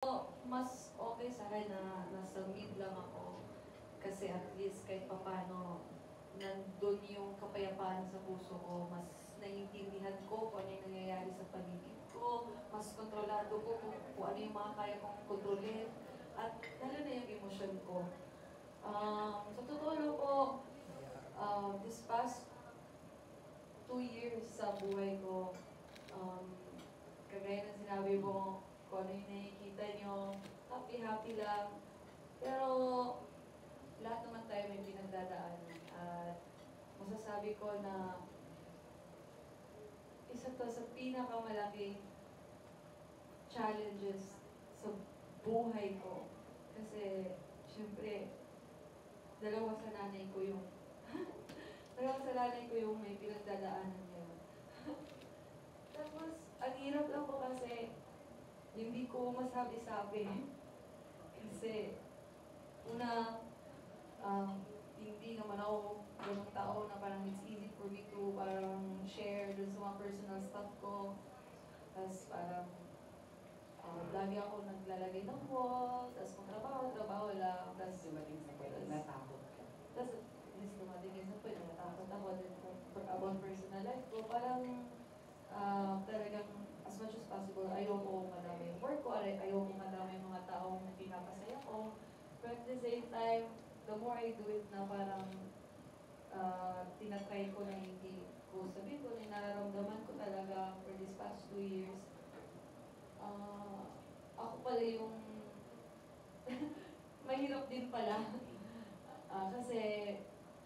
Mas okay sa akin na nasa mid lang ako. Kasi at least kahit papano, nandun yung kapayapaan sa puso ko. Mas naiintindihan ko kung ano yung nangyayari sa paligid ko. Mas kontrolado ko kung ano yung mga kaya kong kontrolin. At lalo na yung emosyon ko. Sa totoo lang po, this past 2 years sa buhay ko, um, kagaya ng sinabi mo, kung ano yung nakikita nyo, happy-happy lang. Pero lahat naman tayo may pinagdadaanan. At masasabi ko na isa to sa pinakamalaking challenges sa buhay ko. Kasi, syempre, dalawa sa nanay ko yung may pinagdadaanan ngayon. Tapos, ang hirap lang po kasi hindi ko masabi-sabi. Kasi, una, hindi naman ako ganung tao na parang it's easy for me to parang share dun sa mga personal stuff ko. Tapos parang, lagi ako naglalagay ng wall, tapos trabaho lang. Tapos, dumating sa point na natakot ka. Tapos, dumating sa point na natakot ako din about personal life ko. Parang, talagang as much as possible, ayoko madami yung work ko, ayoko madami yung mga taong pinapasaya ko. But at the same time, the more I do it na parang tinatry ko na hindi ko sabihin ko na nararamdaman ko talaga for these past 2 years. Ako pala yung mahirap din pala. Kasi,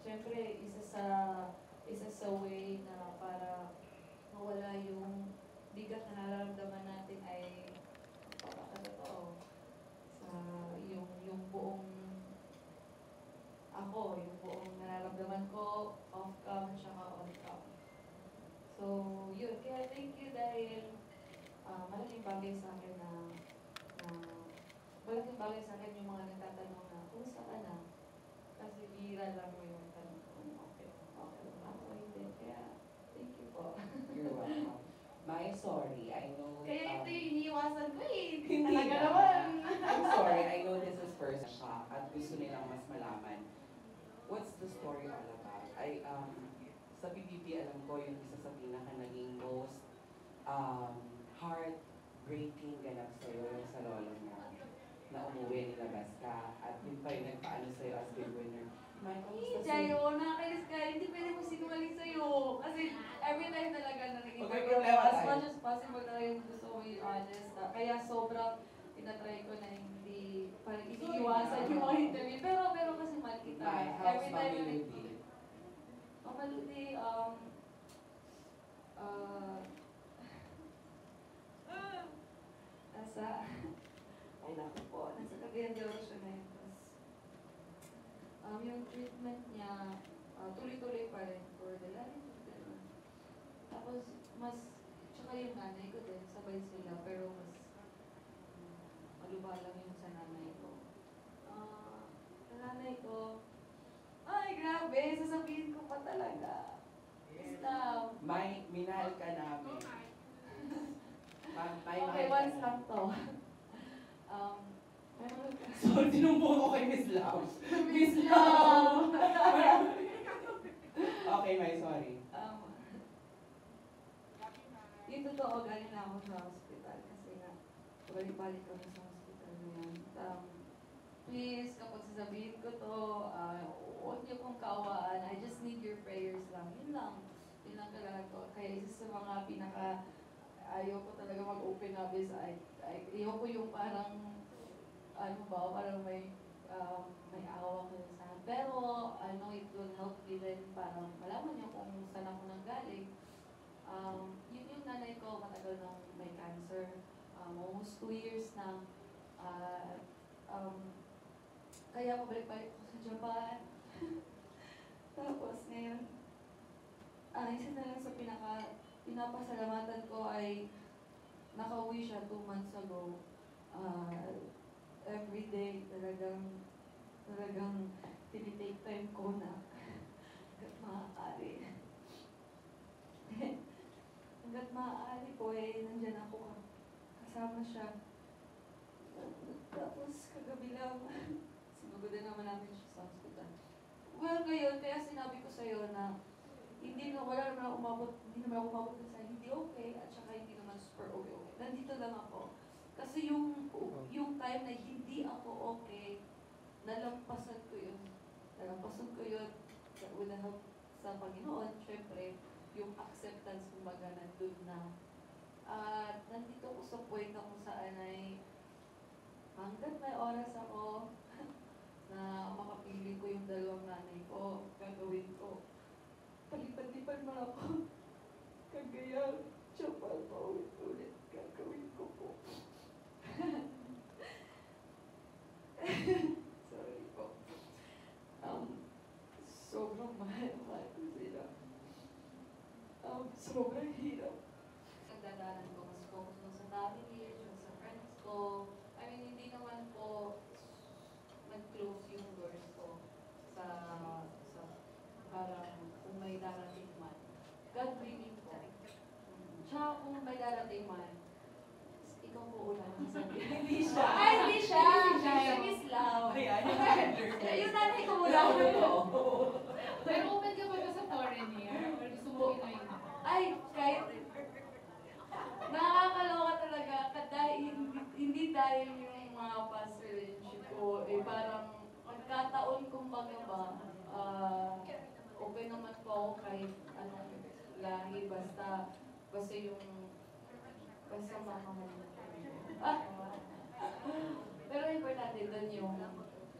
syempre, isa sa way na para mawala yung bigat na nararamdaman natin ay totoo sa yung buong ako, yung buong nararamdaman ko off-cam at saka on-cam. So, yun. Kaya thank you dahil malaking bagay sa akin malaking bagay sa akin yung mga nagtatanong na, kumusta ka na? Kasi bihira lang mo yung tanong kung okay lang ako, hindi. Kaya, thank you po. You're welcome. My sorry, I know... Kaya ito yung iniiwasan ko eh. Hindi Talaga na. naman. I'm sorry, I know this is first shock at gusto nilang mas malaman. What's the story all about? Sa PBB, alam ko yung isa sa pinaka naging most heartbreaking ganap sa'yo yung sa lolo mo na umuwi, nilabas ka, at yun pa yung nagpaano sa'yo as big winner. Michael, Jayo, nakakainis ka. Hindi pwede mo sinungaling sa'yo. Kasi every time talaga na Okay, nag-interview problema as tayo. much as possible talaga yung gusto ko yung honest. Kaya sobrang tinatry ko na hindi parang iniiwasan yung mga interview. Pero kasi mahal kita. My house, Every time na Mami Maludi, nasa, ay naku po, nasa Cagayan de Oro siya ngayon. Yung treatment niya, tuloy-tuloy pa rin for the life. Tapos, tsaka yung nanay ko din, sabay sila, pero mas maluba lang yung sa nanay ko. Sa nanay ko, ay grabe, sasabihin ko pa talaga. Stop. Minahal ka namin. Okay, once lang to. So, tinumbong ko kay Miss Lau. Miss Lau! Okay, May, sorry. Yung totoo, galing na ako sa hospital kasi nga, balik-balik kami sa hospital ngayon. Please, kapag sasabihin ko to, huwag niyo kong kaawaan. I just need your prayers lang. Yun lang. Yun lang talaga ko. Kaya isa sa mga ayaw ko talaga mag-open up is, ayaw ko yung parang, parang may awa ko sa akin. Pero, I know it will help me din parang malaman niyo kung saan ako nanggaling. Yun yung nanay ko, matagal nang may cancer. Almost 2 years na. Kaya pabalik-balik ako sa Japan. Tapos ngayon, isa na lang sa pinapasalamatan ko ay nakauwi siya 2 months ago. Every day talagang tinitake time ko na hanggat maaari. Hanggat maaari po nandyan ako kasama siya. kagabi lang, sinugudan naman namin siya sa hospital. Well, ngayon, kaya sinabi ko sa'yo na wala naman ako umabot, hindi naman ako umabot sa hindi okay, at saka hindi naman super okay. Nandito lang ako. Kasi yung time na hindi ako okay, nalampasan ko yun. Nalampasan ko yun with the help sa Panginoon. Siyempre, yung acceptance kumbaga nandun na. At nandito ko sa point na kung saan ay hanggat may oras ako na makapili ko yung dalawang nanay ko, gagawin ko. Palipad-lipad man ako. Kagaya, siya pa ulit gagawin ko po. Sorry po. Sobrang mahal ko sila. Sobrang hirap. Nagdadalan ko, mas focus mo sa family, yung sa friends ko. I mean, hindi naman po nag-close yung doors ko sa parang kung may darating man. God willing po. Tsaka kung may darating man, ikaw po ulan ang sabi. Hindi siya. Ay, hindi siya. Siya Miss Lau. Yung nanay ko mula. Pero open ka ba sa foreigner? Or gusto mo Pinoy na? Ay, kahit nakakaloka talaga. Hindi dahil yung mga past relationship ko, parang magkataon kumbaga ba, okay naman po ako kahit anong lahi, basta mamahal mo. Pero importante doon yung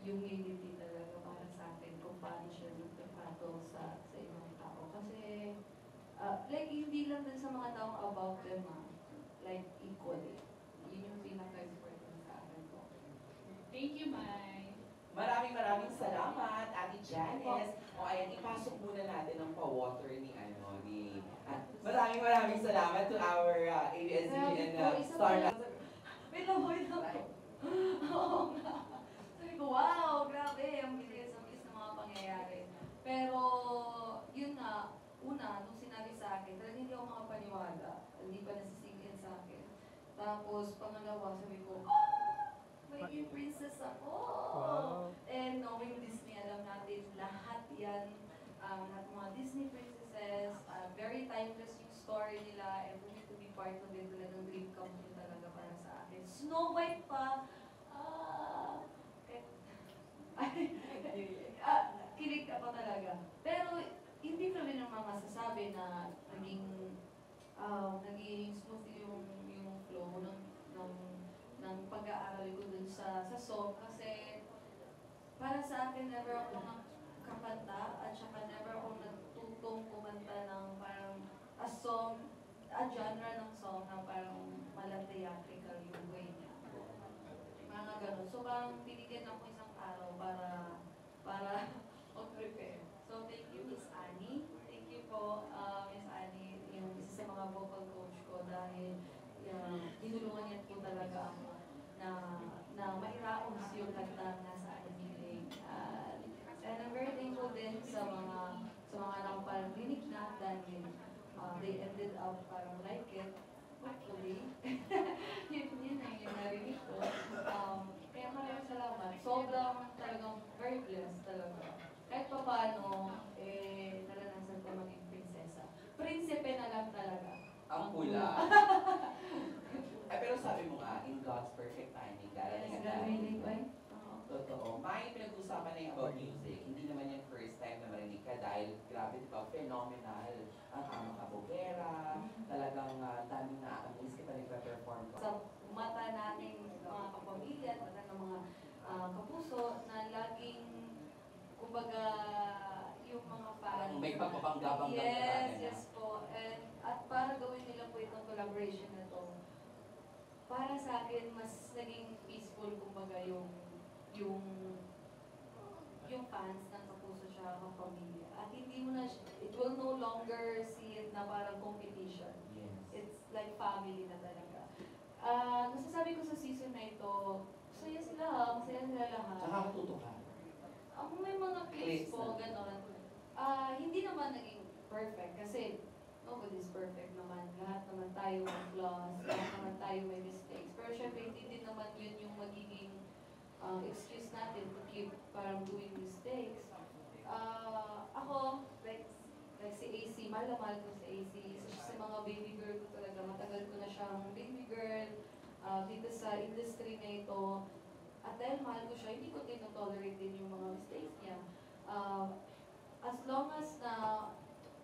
humility talaga para sa akin kung paano siya nagtrato sa ibang tao. Kasi, like, hindi lang din sa mga taong about them, like, equally. Yun yung pinaka-important sa akin po. Thank you, Mai. Maraming salamat, Ate Janice. O ayan, ipasok muna natin ang pa-water ni maraming salamat to our ABS-CBN star. Wait lang. Oo nga. Sabi ko, wow, grabe, ang bilis ng mga pangyayari. Pero, yun nga, una, nung sinabi sa akin, talagang hindi ako makapaniwala. Hindi pa nasisingin sa akin. Tapos, pangalawa, sabi ko, magiging princess ako! Wow. And knowing Disney, alam natin, lahat yan, lahat mga Disney princesses, very timeless yung story nila, and for me to be part of it, talagang dream come true talaga para sa akin. Snow White pa, kilig ako talaga. Pero, hindi ko rin naman masasabi na naging smooth yung flow ng pag-aaral ko dun sa song kasi para sa akin never ako nakakanta at saka never ako nagtutong kumanta ng parang a genre ng song na parang theatrical yung way niya. Mga ganun. So parang binigyan ako isang araw para mag-prepare. So thank you Miss Annie. Thank you po Miss Annie, yung isa sa mga vocal coach ko dahil tinulungan niya po talaga ako na mairaos yung kanta na sa akin hiling. And I'm very thankful din sa mga nakaparinig na dahil they ended up parang like it. Hopefully. yun na yung narinig ko. Kaya maraming salamat. Sobrang talagang very blessed talaga. Kahit pa paano, naranasan ko maging prinsesa. Prinsipe na lang talaga. Ang pula. Pero sabi mo nga, in God's perfect timing, darating ang Narinig ko darating. Totoo. May pinag-usapan na yung about music. Hindi naman yung first time na marinig ka dahil grabe diba, phenomenal. Ang amang kabugera, talagang daming na-amaze ka pa nagpa-perform ka. Sa mata nating mga kapamilya at mata ng mga kapuso na laging, kumbaga, yung mga fans. May pagpapanggabang Yes po. At para gawin nila po itong collaboration na to, para sa akin, mas naging peaceful, kumbaga, yung fans ng kapuso siya, ng pamilya. At hindi mo na, it will no longer see it na parang competition. Yes. It's like family na talaga. Nasasabi ko sa season na ito, masaya sila lahat. Tsaka matuto ka. May mga clips po, Clips gano'n. Hindi naman naging perfect kasi nobody's perfect naman. Lahat naman tayo may flaws, lahat naman tayo may mistakes. Pero syempre, hindi din naman yun yung magiging parang doing mistakes. Ako, like si AC, mahal na mahal ko si AC. Isa siya sa mga baby girl ko talaga. Matagal ko na siyang baby girl dito sa industry na ito. At dahil mahal ko siya, hindi ko tinotolerate din yung mga mistakes niya. As long as na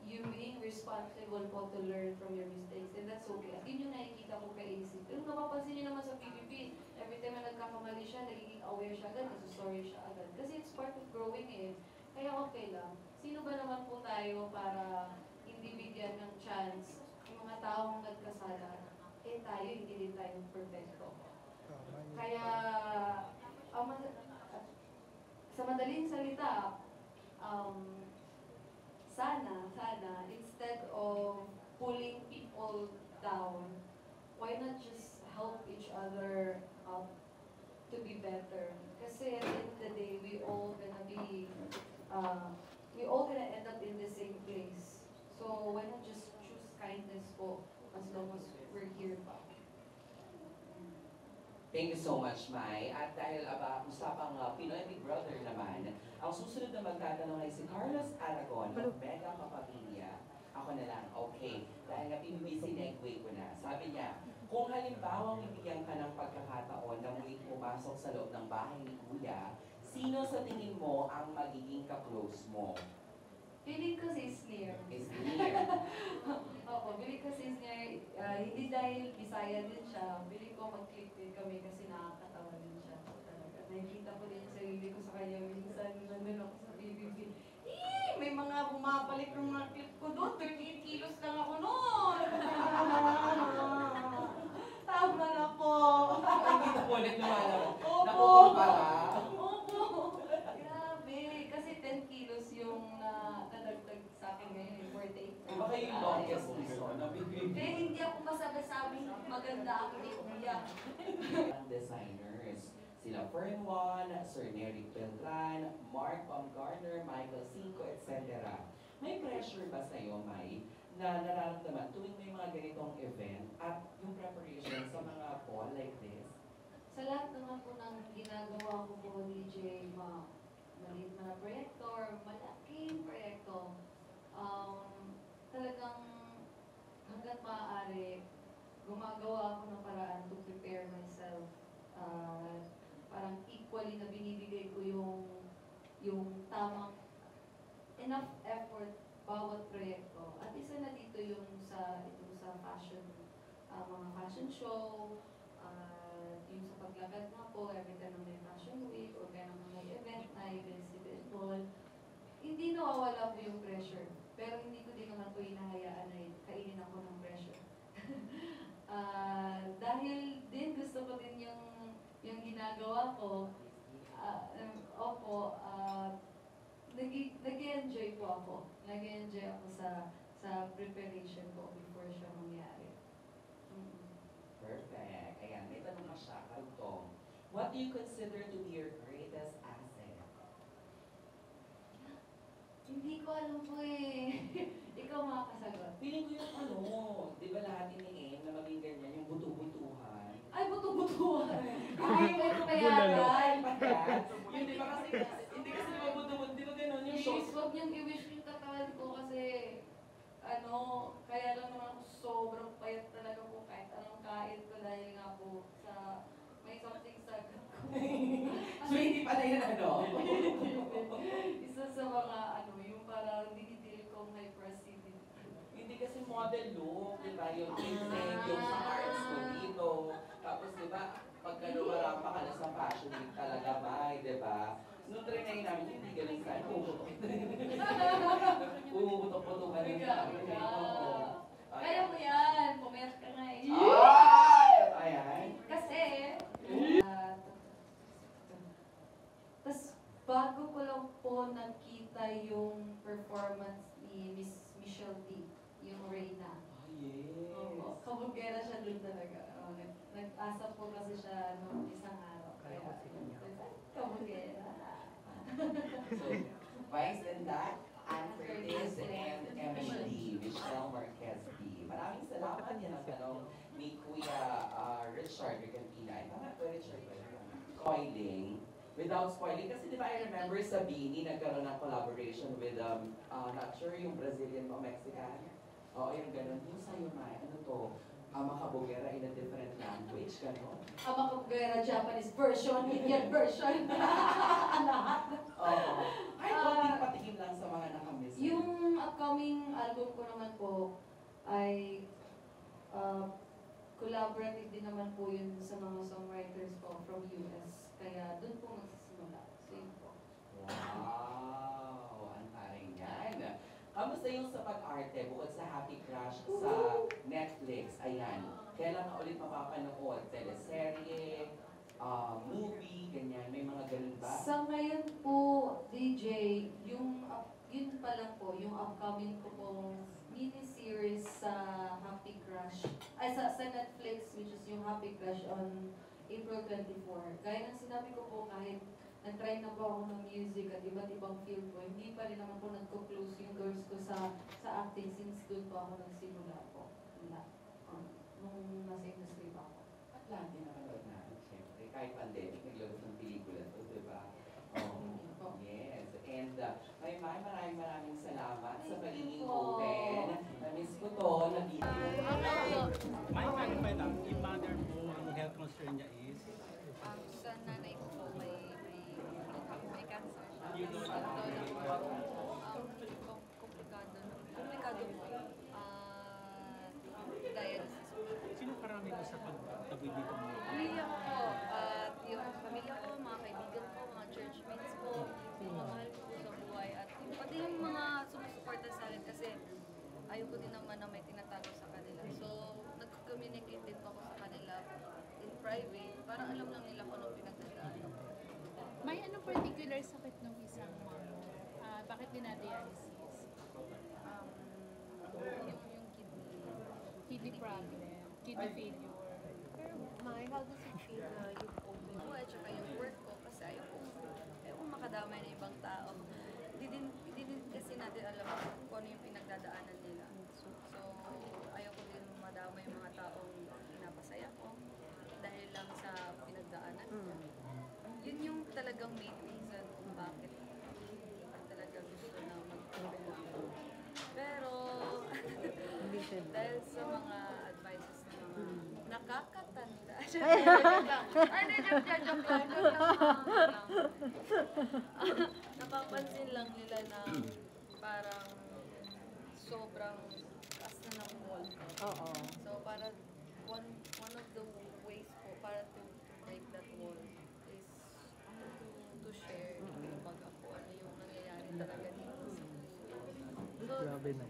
you being responsible po to learn from your mistakes, and that's okay. At yun yung nakikita ko kay AC. Pero napapansin niyo naman sa PBB, every time na nagkakamali siya, nagiging aware siya agad, nagsusorry siya agad. Kasi it's part of growing eh. Kaya okay lang. Sino ba naman po tayo para hindi bigyan ng chance yung mga taong nagkasala? Eh tayo, hindi din tayo perfecto. Kaya, sa madaling salita, sana, instead of pulling people down, why not just help each other up to be better? Kasi at the end of the day, we all gonna end up in the same place. So why not just choose kindness po as long as we're here pa? Thank you so much, Mai. At dahil usapang Pinoy Big Brother naman, ang susunod na magtatanong ay si Carlos Aragon ng Mega Kapamilya. Ako na lang, okay. Dahil nga sinegue ko na. Sabi niya, kung halimbawa bibigyan ka ng pagkakataon na muling pumasok sa loob ng bahay ni Kuya, sino sa tingin mo ang magiging ka-close mo? Feeling ko si Sneer. Is near. Opo, feeling ko si Sneer, hindi dahil Bisaya din siya, feeling ko mag-click din kami kasi nakakatawa din siya. Talaga. Nakikita ko din yung sarili ko sa kanya minsan, nandun ako sa BBB. May mga bumabalik ng mga clip ko doon, 38 kilos lang ako noon. Tama na po. Nakikita po ulit lumalabas. Opo. Nakukumpara. Opo. Grabe. Kasi 10 kilos yung nadagdag sa akin ngayon, 48. Baka yung longest season na Kaya hindi ako masabing maganda ako ni Kuya. Ang designers, sila Fern Juan, Sir Nery Beltran, Mark Baumgartner, Michael Cinco, etc. May pressure ba sa'yo, Mai, na nararamdaman tuwing may mga ganitong event at yung preparation sa mga fall like this? Sa lahat naman po ng ginagawa ko po ni Jay, maliit na proyekto or malaking proyekto, talagang hanggat maaari, gumagawa ako ng paraan to prepare myself. Parang equally na binibigay ko yung tamang enough effort bawat proyekto. At isa na dito yung sa fashion, mga fashion show, yung sa paglagad na po, every time na may fashion week or kaya naman may event na event, hindi nawawala po yung pressure. Pero hindi ko din naman po hinahayaan na kainin ako ng pressure. Dahil din gusto ko din yung ginagawa ko, nag-enjoy po ako. Nag-enjoy ako sa preparation ko before siya mangyari. Perfect. Ayan, may tanong ka siya, Kaltong. What do you consider to be your greatest asset? Hindi ko alam po eh. Ikaw makakasagot. Feeling ko yung di ba lahat iniin na maging ganyan, yung buto-butuhan. Ay, buto-butuhan. Ay, ito kaya yan. Yun, di ba kasi, hindi kasi di ba buto-buto, di ba ganun yung shows? Please, huwag niyang i-wish yung katawan ko kasi kaya lang naman ako sobrang payat talaga po kahit anong kain ko dahil nga po sa may something sa So, hindi pala yun isa sa mga yung parang dinidil kong hyperactivity. Hindi kasi model look, di ba? Yung insane, yung sa arts ko dito. Tapos, di ba, pagka lumarang pa ka na sa fashion week talaga ba, di ba? Nung trinay namin, hindi ganun sa umuutok-putok ka rin sa akin. Kaya mo yan, pumayat ka nga eh. Ayan. Kasi, tas bago ko lang po nakita yung performance ni Miss Michelle D, yung Reyna. Yes. Oo, kabugera siya dun talaga. Nag-asa po kasi siya nung isang araw. Kaya, kabugera. So, Vice and that, Ann Curtis and Emily Michelle Marquez D. Maraming salamat yan ang tanong ni Kuya Richard Recantina. Tama ba Richard? Coiling. without spoiling, kasi di ba I remember sa Bini, nagkaroon ng collaboration with, not sure yung Brazilian o Mexican. Oo, yung ganun. Yung sa'yo, Mai, ano to? Makabugera in a different language, gano'n? Abacabugera, Japanese version, Indian version. Lahat. Oo. Ay, konting patikim lang sa mga nakamiss. Yung upcoming album ko naman po ay collaborative din naman po yun sa mga songwriters po from US. Kaya doon po magsisimula. So yun po. Wow! Ang taring yan. Kamusta yung sa pag-arte bukod sa Happy Crush sa Netflix? Ayan. Kailan ka ulit mapapanood? Teleserye, movie, ganyan. May mga ganun ba? Sa ngayon po, DJ, yung yun pa lang po, yung upcoming ko pong mini-series sa Happy Crush, ay sa Netflix, which is yung Happy Crush on April 24. Gaya ng sinabi ko po, kahit nag-try na po ako ng music at iba't ibang field ko, hindi pa rin naman po nagko-close yung doors ko sa acting since doon po ako nagsimula po. Nung nasa industry pa ako. At lahat din nakanood natin, syempre. Kahit pandemic, naglabas ng pelikula to, di ba? Oh, yes. And maraming salamat sa pagiging open. Na-miss ko to, nabito. May clarify lang, yung mother mo, ang health concern niya is? Sa nanay ko po, may cancer siya. Yung lola mo? Komplikado po. Dialysis po. Sino karami mo sa pagtaboy dito mo? Pamilya ko po. At yung pamilya ko, mga kaibigan ko, mga churchmates ko, mga mahal ko po sa buhay. At pati yung mga sumusuporta sa akin kasi ayoko din naman na may tinatago sa kanila. So, nag-communicate din po ako sa kanila in private para alam lang nila kung anong pinagdadaanan ko. May anong particular sakit ng isang mom? Bakit dinadialysis? Yung kidney. Kidney problem, kidney failure. Pero, Mai, how does it feel na yung open mo at saka yung work ko? Kasi ayoko makadamay ng ibang tao. Hindi din kasi natin alam kung ano yung pinagdadaanan nila. So, ayoko din madamay yung mga taong pinapasaya ko dahil lang sa pinagdaanan ko. Yun yung talagang main reason kung bakit talaga gusto na mag-open ako. Pero, dahil sa mga advices ng mga nakakatanda. Ano, joke lang. Napapansin lang nila na parang sobrang taas na ng wall ko. Oo. So, parang one of the ways po para to break that wall is to share kumbaga po ano yung nangyayari talaga dito sa puso. So, Grabe na.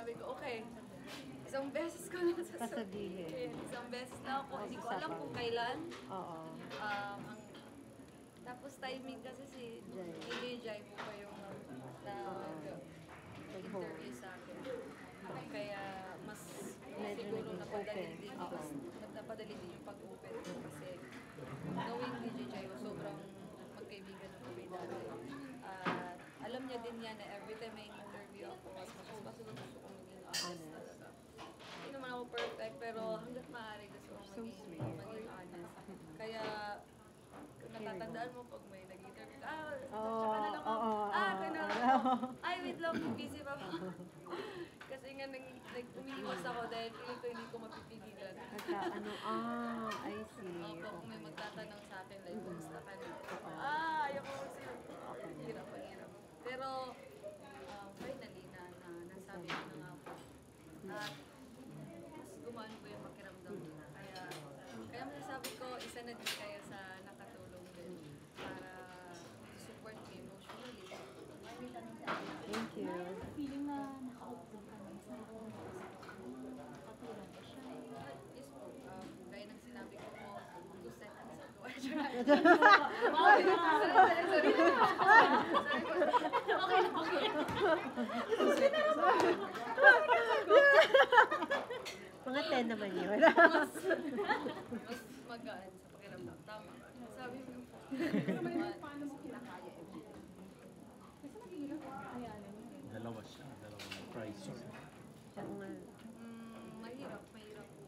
sabi ko, okay, isang beses ko lang Sasabihin. Isang beses na ako, hindi ko alam kung kailan. Oo. Tapos timing kasi si Jai po pa yung interview sa akin. Kaya mas siguro napadali din napadali din yung pag-open ko kasi knowing DJ Jai was sobrang magkaibigan ng kami dati. Alam niya din yan na every time may interview ako, mas gusto ko maging honest talaga. Hindi naman ako perfect, pero hanggat maaari gusto ko maging honest. Kaya, kung natatandaan mo pag may nag-interview ka, tsaka na lang ako, ganun ako. Ay, wait lang, busy pa po. Kasi nga, umiiwas ako dahil feeling ko hindi ko mapipigilan. I see. Opo, kung may magtatanong sa akin, like, kumusta ka na? Ayoko mag-sila. Hirap. Pero, finally, nasabi ko na nga po. At, mas gumaan po yung pakiramdam ko. Kaya masasabi ko, isa na din kayo sa nakatulong din para support me emotionally. Thank you. Feeling na nakaupo ka na, mas nakatulong ka siya. Yes po, gaya ng sinabi ko po, 2 seconds ago. Mga 10 naman yun. Mas magaan sa pakiramdam. Tama. Sabi mo. Paano mo kinakaya ito? Kasi mahirap kayanin yun. Dalawa siya, dalawang price. Mahirap po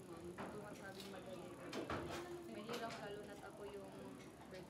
ma'am. Hindi ko masabing madali. Mahirap lalo na't ako yung breadwinner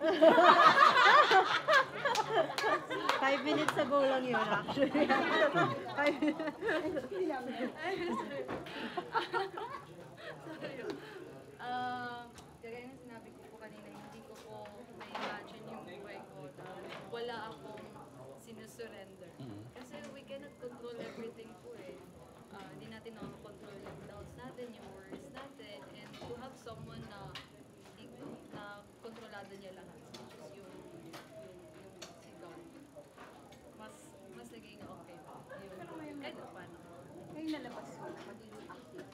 5 minutes ago lang yun, actually. 5 minutes. Sorry. Gaya ng sinabi ko po kanina, hindi ko po na-imagine yung buhay ko na wala akong sinusurrender. Kasi we cannot control everything po eh. Hindi natin nakakontrol yung doubts natin, yung worries natin, and to have someone na kontrolado niya lahat, which is yung si God. Mas naging okay pa. Kahit paano. Kayo nalabas mo na magiging active.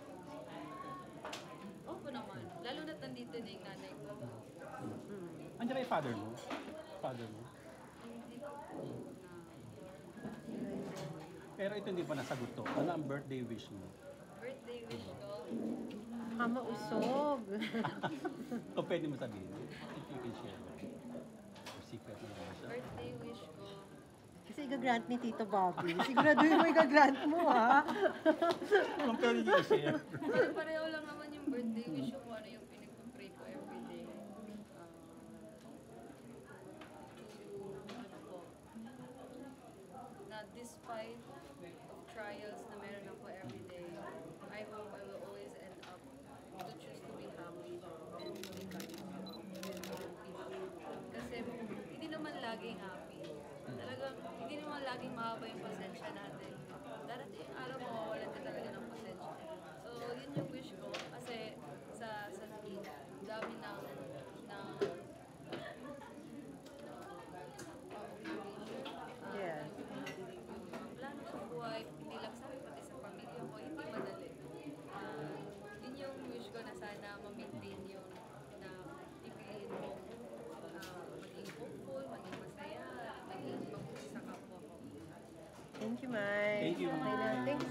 Opo naman. Lalo na't nandito na yung nanay ko. Andiyan ba yung father mo? Father mo? Hindi ko po na Pero ito hindi pa nasagot to. Ano ang birthday wish mo? birthday wish ko. Mausog. O pwede mo sabihin? If you can share. Or secret mo naman siya. Birthday wish ko. Kasi igagrant ni Tito Bobby. Siguraduhin mo igagrant mo, ha? Kung pwede niyo i-share. Pareho lang naman yung birthday wish ko kung ano yung pinagpapray ko everyday. Ano po, na despite of trials na meron ako everyday, I hope I will always end up to choose to be happy and to be kind with people. Kasi hindi naman laging happy. Talagang hindi naman laging mahaba yung pasensya natin. Darating yung araw, mawawalan ka talaga ng pasensya. So, yun yung wish ko. Kasi sa dami ng Yes. plano sa buhay, hindi lang sa akin, pati sa pamilya ko, hindi madali. Yun yung wish ko na sana ma-maintain yung na pipiliin mo maging hopeful, maging masaya, maging mabuti sa kapwa ko. Thank you, Mai. Thank you, Okay na. Mai. Thanks.